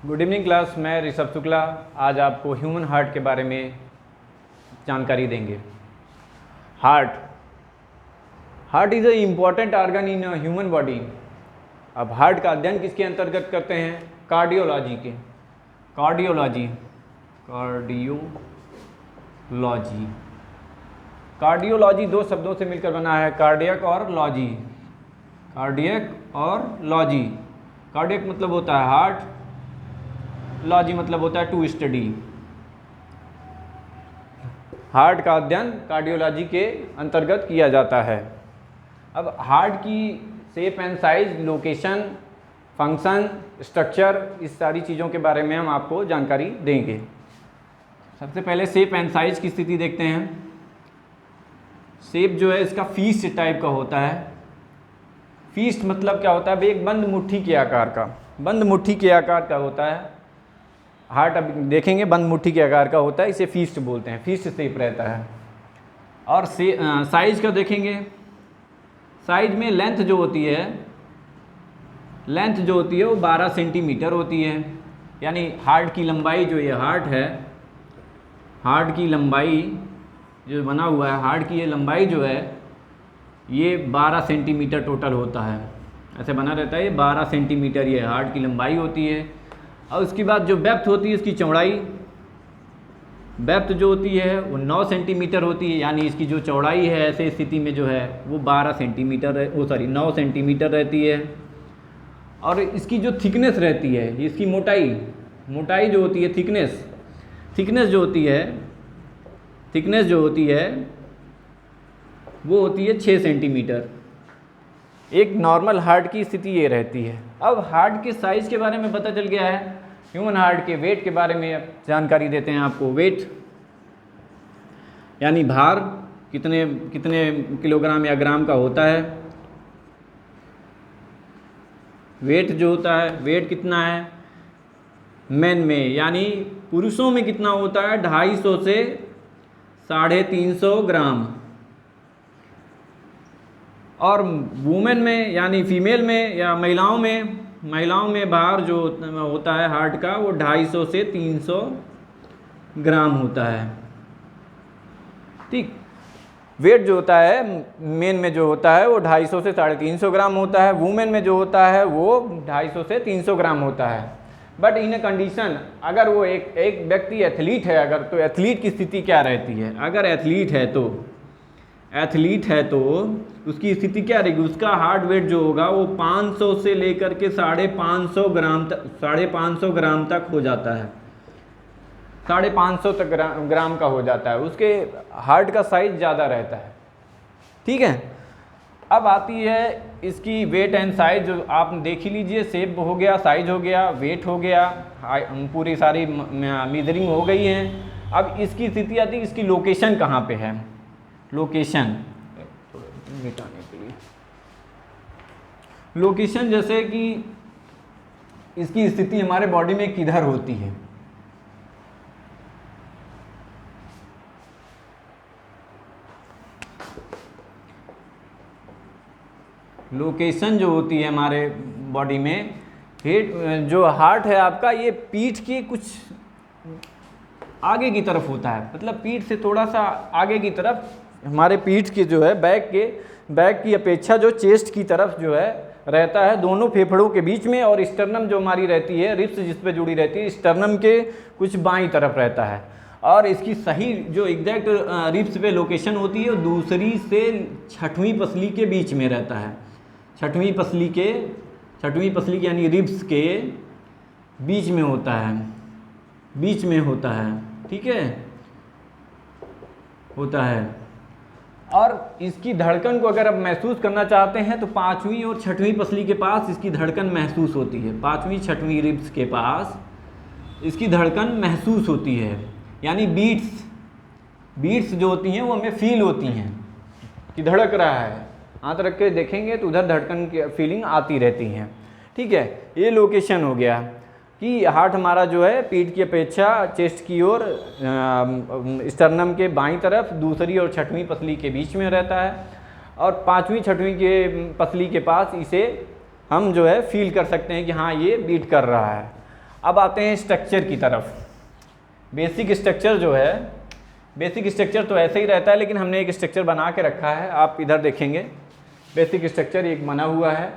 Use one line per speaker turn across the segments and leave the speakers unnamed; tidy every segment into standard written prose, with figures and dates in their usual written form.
Good evening class, मैं ऋषभ शुक्ला आज आपको ह्यूमन हार्ट के बारे में जानकारी देंगे। Heart is a important organ in human body. अब हार्ट का अध्ययन किसके अंतर्गत करते हैं? कार्डियोलॉजी के। कार्डियोलॉजी दो शब्दों से मिलकर बना है, कार्डियक और लॉजी। कार्डियक मतलब होता है हार्ट, लॉजी मतलब होता है टू स्टडी। हार्ट का अध्ययन कार्डियोलॉजी के अंतर्गत किया जाता है। अब हार्ट की shape and size, location, function, structure, इस सारी चीज़ों के बारे में हम आपको जानकारी देंगे। सबसे पहले शेप एंड साइज की स्थिति देखते हैं। शेप जो है इसका फीस्ट टाइप का होता है। फीस्ट मतलब क्या होता है? एक बंद मुट्ठी के आकार का, बंद मुट्ठी के आकार का होता है हार्ट। अब देखेंगे बंद मुट्ठी के आकार का होता है, इसे फीस्ट बोलते हैं, फीस्ट शेप रहता है। और साइज का देखेंगे, साइज में लेंथ जो होती है वो 12 सेंटीमीटर होती है। यानी हार्ट की लंबाई जो ये हार्ट की लंबाई जो बना हुआ है, हार्ट की ये लंबाई जो है ये 12 सेंटीमीटर टोटल होता है। ऐसे बना रहता है, ये 12 सेंटीमीटर ये हार्ट की लंबाई होती है। और उसके बाद जो डेप्थ होती है इसकी चौड़ाई, डेप्थ जो होती है वो 9 सेंटीमीटर होती है। यानी इसकी जो चौड़ाई है ऐसे स्थिति में जो है वो 9 सेंटीमीटर रहती है। और इसकी जो थिकनेस रहती है, इसकी मोटाई जो होती है, थिकनेस जो होती है वो होती है 6 सेंटीमीटर। एक नॉर्मल हार्ट की स्थिति ये रहती है। अब हार्ट के साइज़ के बारे में पता चल गया है। ह्यूमन हार्ट के वेट के बारे में जानकारी देते हैं आपको। वेट यानी भार कितने किलोग्राम या ग्राम का होता है। वेट जो होता है, वेट कितना है मेन में, यानी पुरुषों में कितना होता है? 250 से 350 ग्राम। और वुमेन में यानी फीमेल में या महिलाओं में भार जो होता है हार्ट का वो 250 से 300 ग्राम होता है। ठीक, वेट जो होता है मेन में जो होता है वो 250 से 350 ग्राम होता है। वुमेन में जो होता है वो 250 से 300 ग्राम होता है। बट इन ए कंडीशन, अगर वो एक व्यक्ति एथलीट है अगर, तो एथलीट की स्थिति क्या रहती है? अगर एथलीट है तो उसकी स्थिति क्या रहेगी? उसका हार्ट वेट जो होगा वो 500 से लेकर के 550 ग्राम तक हो जाता है। 550 ग्राम का हो जाता है। उसके हार्ट का साइज ज़्यादा रहता है। ठीक है, अब आती है इसकी वेट एंड साइज। जो आप देख ही लीजिए, शेप हो गया, साइज हो गया, वेट हो गया, पूरी सारी मेजरिंग हो गई है। अब इसकी स्थिति आती है, इसकी लोकेशन कहाँ पे है? लोकेशन जैसे कि इसकी स्थिति हमारे बॉडी में किधर होती है? लोकेशन जो होती है हमारे बॉडी में, जो हार्ट है आपका, ये पीठ के कुछ आगे की तरफ होता है। मतलब पीठ से थोड़ा सा आगे की तरफ, हमारे पीठ के जो है बैक की अपेक्षा जो चेस्ट की तरफ जो है रहता है, दोनों फेफड़ों के बीच में। और स्टर्नम जो हमारी रहती है, रिब्स जिस पे जुड़ी रहती है, स्टर्नम के कुछ बाईं तरफ रहता है। और इसकी सही जो एग्जैक्ट रिब्स पे लोकेशन होती है वो दूसरी से 6वीं पसली के बीच में रहता है। 6वीं पसली के यानी रिब्स के बीच में होता है। ठीक है, होता है। और इसकी धड़कन को अगर आप महसूस करना चाहते हैं तो 5वीं और 6वीं पसली के पास इसकी धड़कन महसूस होती है। 5वीं 6वीं रिब्स के पास इसकी धड़कन महसूस होती है। यानी बीट्स जो होती हैं वो हमें फील होती हैं कि धड़क रहा है। हाथ रख के देखेंगे तो उधर धड़कन की फीलिंग आती रहती हैं। ठीक है, ये लोकेशन हो गया कि हार्ट हमारा जो है पीठ की अपेक्षा चेस्ट की ओर, स्टर्नम के बाईं तरफ, दूसरी और 6वीं पसली के बीच में रहता है। और 5वीं 6वीं के पसली के पास इसे हम जो है फील कर सकते हैं कि हाँ ये बीट कर रहा है। अब आते हैं स्ट्रक्चर की तरफ। बेसिक स्ट्रक्चर जो है, बेसिक स्ट्रक्चर तो ऐसे ही रहता है, लेकिन हमने एक स्ट्रक्चर बना के रखा है। आप इधर देखेंगे बेसिक स्ट्रक्चर एक बना हुआ है।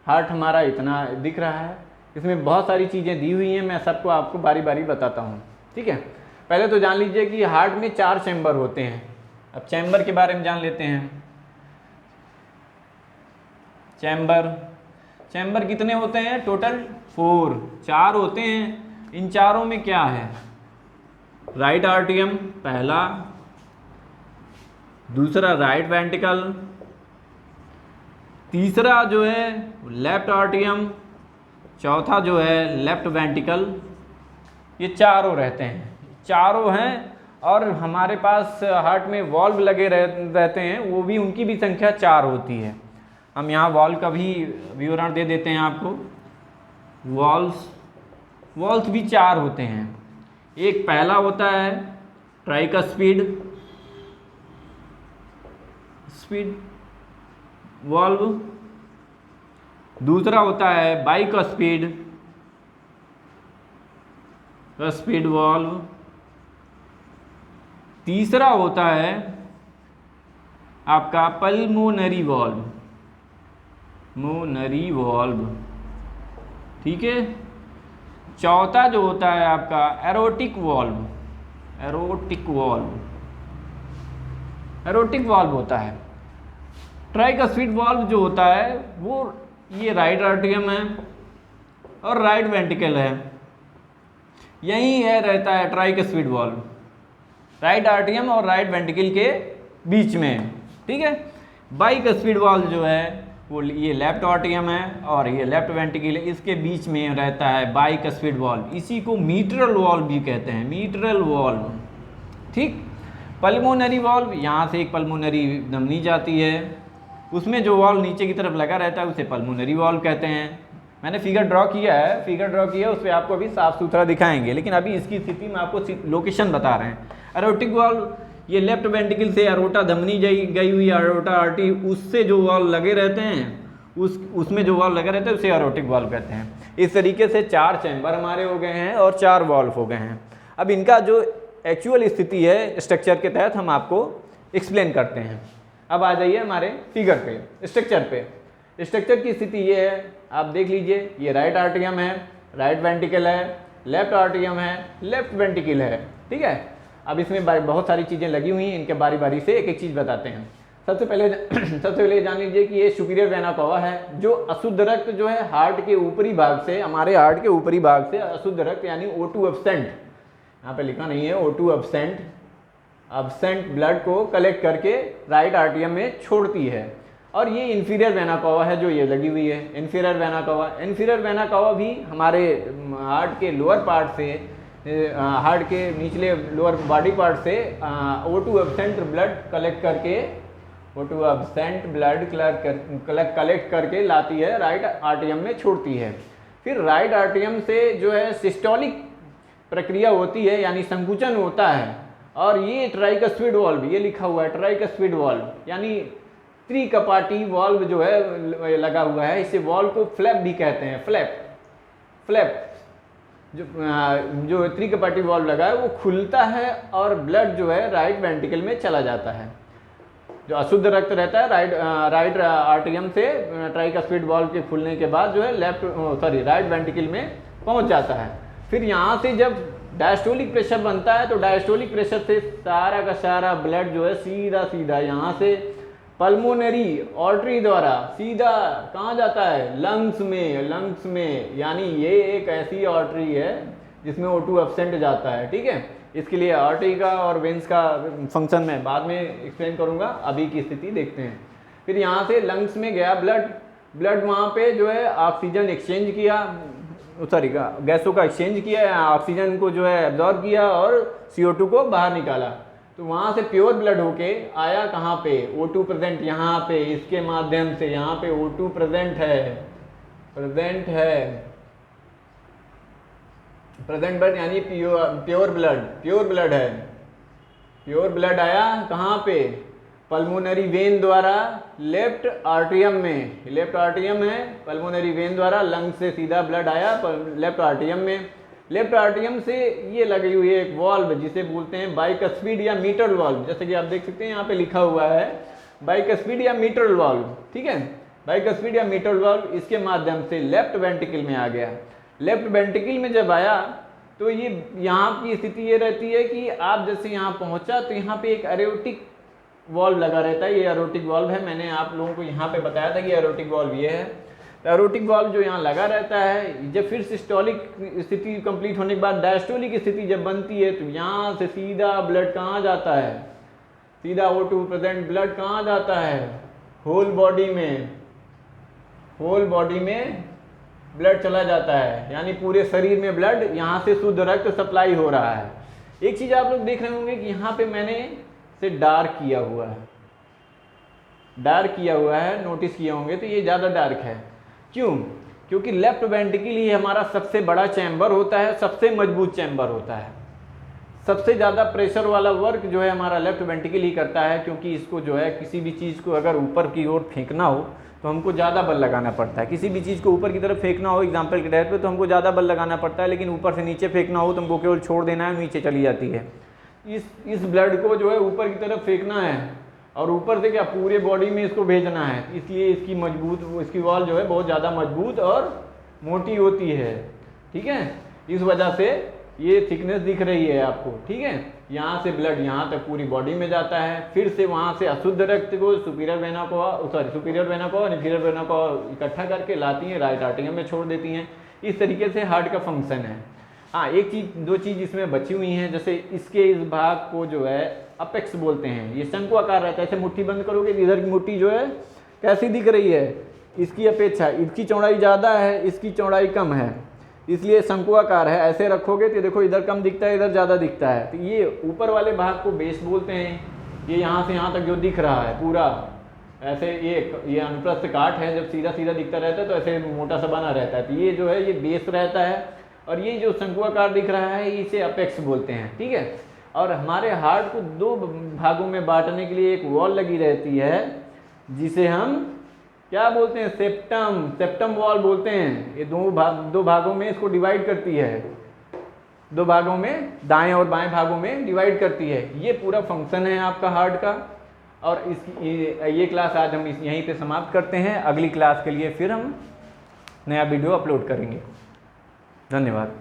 हार्ट हमारा इतना दिख रहा है, इसमें बहुत सारी चीज़ें दी हुई हैं, मैं सबको आपको बारी बारी बताता हूँ, ठीक है। पहले तो जान लीजिए कि हार्ट में 4 चैम्बर होते हैं। अब चैम्बर के बारे में जान लेते हैं। चैम्बर कितने होते हैं? टोटल 4 होते हैं। इन चारों में क्या है? राइट आर्टियम पहला, दूसरा राइट वेंट्रिकल, तीसरा जो है लेफ्ट आर्टियम, चौथा जो है लेफ्ट वेंट्रिकल। ये चारों रहते हैं, चारों हैं। और हमारे पास हार्ट में वॉल्व लगे रहते हैं, वो भी उनकी भी संख्या 4 होती है। हम यहाँ वॉल्व का भी विवरण दे देते हैं आपको। वॉल्व्स भी 4 होते हैं। एक पहला होता है ट्राइकस्पिड वॉल्व, दूसरा होता है बाइकस्पिड वॉल्व, तीसरा होता है आपका पल्मोनरी वॉल्व, ठीक है। चौथा जो होता है आपका एरोटिक वॉल्व होता है। ट्राइकस्पिड वॉल्व जो होता है वो ये राइट आर्टियम है और राइट वेंट्रिकल है, यही है रहता है ट्राइकस्पिड वॉल्व, राइट आर्टियम और राइट वेंट्रिकल के बीच में, ठीक है। बाइकस्पिड वॉल्व जो है वो ये लेफ्ट आर्टियम है और ये लेफ्ट वेंट्रिकल है, इसके बीच में रहता है बाइकस्पिड वॉल्व। इसी को मीट्रल वॉल्व भी कहते हैं, मीट्रल वॉल्व, ठीक। पल्मोनरी वॉल्व, यहाँ से एक पल्मोनरी धमनी जाती है, उसमें जो वॉल्व नीचे की तरफ लगा रहता है उसे पल्मोनरी वॉल्व कहते हैं। मैंने फिगर ड्रॉ किया उस पर आपको अभी साफ सुथरा दिखाएंगे, लेकिन अभी इसकी स्थिति में आपको लोकेशन बता रहे हैं। एरोटिक वॉल्व, ये लेफ्ट वेंट्रिकल से एरोटा धमनी गई हुई एरोटा आर्टरी, उससे जो वॉल्व लगे रहते हैं उसमें जो वॉल्व लगे रहते हैं उसे एरोटिक वॉल्व कहते हैं। इस तरीके से 4 चैम्बर हमारे हो गए हैं और 4 वॉल्व हो गए हैं। अब इनका जो एक्चुअल स्थिति है स्ट्रक्चर के तहत हम आपको एक्सप्लेन करते हैं। अब आ जाइए हमारे फिगर पे, स्ट्रक्चर की स्थिति ये है, आप देख लीजिए। ये राइट आर्टियम है, राइट वेंट्रिकल है, लेफ्ट आर्टियम है, लेफ्ट वेंट्रिकल है, ठीक है। अब इसमें बहुत सारी चीज़ें लगी हुई हैं, इनके बारी बारी से एक एक चीज़ बताते हैं। सबसे पहले जान लीजिए कि ये सुपीरियर वेना कवा है, जो अशुद्ध रक्त जो है हार्ट के ऊपरी भाग से, हमारे हार्ट के ऊपरी भाग से अशुद्ध रक्त यानी O2 एब्सेंट, यहाँ पे लिखा नहीं है, O2 एब्सेंट ब्लड को कलेक्ट करके राइट आर्टियम में छोड़ती है। और ये इन्फीरियर वेना कवा है जो ये लगी हुई है, इन्फीरियर वेना कवा भी हमारे हार्ट के लोअर पार्ट से, हार्ट के निचले लोअर बॉडी पार्ट से O2 एब्सेंट ब्लड कलेक्ट करके लाती है, राइट आर्टियम में छोड़ती है। फिर राइट आर्टियम से जो है सिस्टोलिक प्रक्रिया होती है, यानी संकुचन होता है। और ये ट्राइकस्पिड वॉल्व, ये लिखा हुआ है ट्राइकस्पिड वॉल्व, यानी त्रिकपाटी वॉल्व जो है लगा हुआ है, इसे वॉल्व को फ्लैप भी कहते हैं। फ्लैप जो त्रिकपाटी वॉल्व लगा है वो खुलता है और ब्लड जो है राइट वेंट्रिकल में चला जाता है। जो अशुद्ध रक्त रहता है राइट आर्टियम से ट्राइकस्पिड वॉल्व के खुलने के बाद जो है राइट वेंट्रिकल में पहुंच जाता है। फिर यहाँ से जब डायस्टोलिक प्रेशर बनता है तो डायस्टोलिक प्रेशर से सारा का सारा ब्लड जो है सीधा यहाँ से पल्मोनरी आर्टरी द्वारा सीधा कहाँ जाता है? लंग्स में, यानी ये एक ऐसी आर्टरी है जिसमें O2 एब्सेंट जाता है, ठीक है। इसके लिए आर्टरी का और वेंस का फंक्शन मैं बाद में एक्सप्लेन करूँगा, अभी की स्थिति देखते हैं। फिर यहाँ से लंग्स में गया ब्लड वहाँ पे जो है ऑक्सीजन एक्सचेंज किया, गैसों का एक्सचेंज किया, ऑक्सीजन को जो है एब्जॉर्ब किया और CO2 को बाहर निकाला। तो वहाँ से प्योर ब्लड होके आया कहाँ पे? O2 प्रेजेंट यहाँ पे, इसके माध्यम से यहाँ पे O2 प्रेजेंट ब्लड यानी प्योर ब्लड आया कहाँ पे? पल्मोनरी वेन द्वारा लेफ्ट आर्टियम में, लेफ्ट आर्टियम है, पल्मोनरी वेन द्वारा लंग से सीधा ब्लड आया लेफ्ट आर्टियम में। लेफ्ट आर्टियम से ये लगी हुई है एक वॉल्व जिसे बोलते हैं बाइकस्फीड या मीटरल वॉल्व, जैसे कि आप देख सकते हैं यहाँ पे लिखा हुआ है बाइकस्फीड या मीटरल वॉल्व, ठीक है, बाइकस्फीड या मीटरल वॉल्व, इसके माध्यम से लेफ्ट वेंट्रिकल में आ गया। लेफ्ट वेंट्रिकल में जब आया तो ये यहाँ की स्थिति ये रहती है कि आप जैसे यहाँ पहुँचा तो यहाँ पे एक एरोटिक वॉल्व लगा रहता है, ये एरोटिक वॉल्व है, मैंने आप लोगों को यहाँ पे बताया था कि एरोटिक वॉल्व ये है। तो एरोटिक वॉल्व जो यहाँ लगा रहता है, जब फिर सिस्टोलिक स्थिति कंप्लीट होने के बाद डायस्टोलिक स्थिति जब बनती है तो यहाँ से सीधा ब्लड कहाँ जाता है, सीधा O2 प्रेजेंट ब्लड कहाँ जाता है, होल बॉडी में, होल बॉडी में ब्लड चला जाता है, यानी पूरे शरीर में ब्लड, यहाँ से शुद्ध रक्त सप्लाई हो रहा है। एक चीज़ आप लोग देख रहे होंगे कि यहाँ पे मैंने से डार्क किया हुआ है, डार्क किया हुआ है, नोटिस किए होंगे तो ये ज़्यादा डार्क है। क्यों? क्योंकि लेफ्ट वेंट्रिकल ही हमारा सबसे बड़ा चैम्बर होता है, सबसे मजबूत चैम्बर होता है, सबसे ज़्यादा प्रेशर वाला वर्क जो है हमारा लेफ्ट वेंट्रिकल ही करता है, क्योंकि इसको जो है किसी भी चीज़ को अगर ऊपर की ओर फेंकना हो तो हमको ज़्यादा बल लगाना पड़ता है, किसी भी चीज़ को ऊपर की तरफ फेंकना हो एग्जाम्पल के तौर पे तो हमको ज़्यादा बल लगाना पड़ता है, लेकिन ऊपर से नीचे फेंकना हो तो हमको केवल छोड़ देना है, नीचे चली जाती है। इस ब्लड को जो है ऊपर की तरफ फेंकना है और ऊपर से क्या पूरे बॉडी में इसको भेजना है, इसलिए इसकी इसकी वॉल जो है बहुत ज़्यादा मजबूत और मोटी होती है, ठीक है। इस वजह से ये थिकनेस दिख रही है आपको, ठीक है। यहाँ से ब्लड यहाँ तक पूरी बॉडी में जाता है, फिर से वहाँ से अशुद्ध रक्त को सुपीरियर वेना को और इंफीरियर वेना को इकट्ठा करके लाती हैं, राइट आर्टरियम में छोड़ देती हैं। इस तरीके से हार्ट का फंक्शन है। हाँ, एक चीज़ दो चीज़ इसमें बची हुई हैं, जैसे इसके इस भाग को जो है अपेक्स बोलते हैं, ये शंकु आकार रहता है, ऐसे मुट्ठी बंद करोगे इधर की मुट्ठी जो है कैसी दिख रही है, इसकी अपेक्षा इसकी चौड़ाई ज़्यादा है, इसकी चौड़ाई कम है, इसलिए शंकु आकार है। ऐसे रखोगे तो देखो इधर कम दिखता है, इधर ज़्यादा दिखता है। तो ये ऊपर वाले भाग को बेस बोलते हैं। ये यहाँ से यहाँ तक जो दिख रहा है पूरा ऐसे ये अनुप्रस्थ काट है, जब सीधा सीधा दिखता रहता है तो ऐसे मोटा सा बना रहता है, तो ये जो है ये बेस रहता है। और ये जो शंकु आकार दिख रहा है इसे अपेक्स बोलते हैं, ठीक है। और हमारे हार्ट को दो भागों में बांटने के लिए एक वॉल लगी रहती है जिसे हम क्या बोलते हैं, सेप्टम वॉल बोलते हैं। ये दो भागों में इसको डिवाइड करती है, दो भागों में, दाएं और बाएं भागों में डिवाइड करती है। ये पूरा फंक्शन है आपका हार्ट का। और ये क्लास आज हम यहीं पे समाप्त करते हैं। अगली क्लास के लिए फिर हम नया वीडियो अपलोड करेंगे। धन्यवाद।